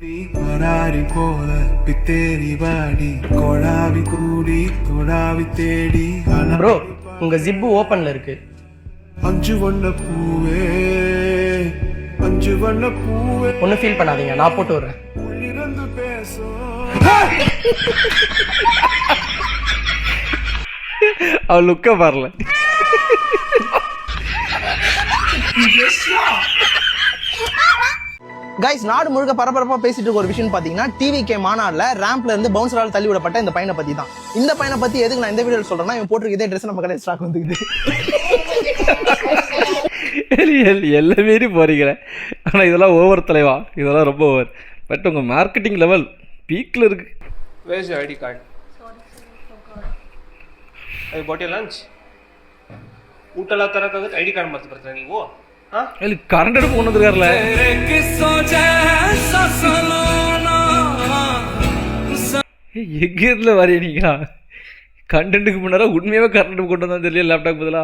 வராரி போல பித்தேரி வாடி கொழாவி கூடி தொடாவி தேடி. ப்ரோ உங்க ஜிப்பு ஓபன்ல இருக்கு. அஞ்சு வண்ண பூவே அஞ்சு வண்ண பூவே. ஒன்னும் ஃபீல் பண்ணாதீங்க, நான் போட்டு விடுறேன். இருந்து பேசும் அவள் லுக்க வரல. கைஸ், நாடு முழுக்க பரபரப்பா பேசிட்டு இருக்க ஒரு விஷயம் பாத்தீங்கன்னா டிவிகே மாநாடுல ரேம்ப்ல இருந்து பவுன்சரால் தள்ளி விடப்பட்ட இந்த பையனை பத்தி தான். இந்த பையனை பத்தி எதுக்கு நான் இந்த வீடியோல சொல்றேன்னா, இவன் போட்டிருக்க இதே ட்ரெஸ் நம்ம கடை ஸ்டாக் வந்துக்குது. எல்லாமே போறீங்க. ஆனா இதெல்லாம் ஓவர் தலைவா, இதெல்லாம் ரொம்ப ஓவர். பட் உங்க மார்க்கெட்டிங் லெவல் பீக்ல இருக்கு. Where's your ID card? Have you bought your lunch? ಊಟ ಎಲ್ಲ ತರಕಾಗತ್ತೆ ಐಡಿ ಕಾರ್ಡ್ ಮರ್ತು ಬರ್ತೀರಾ ನೀವು? ಇಲ್ಲಿ ಕರೆಂಟ್ அடுப்பு கொண்டு வந்திருக்காருல. எங்க இதுல வரைய நீங்க கண்டென்ட்டுக்கு முன்னாடி உண்மையாவே கரெண்ட் கொண்டு வந்தா தெரியல லேப்டாப் பதிலா.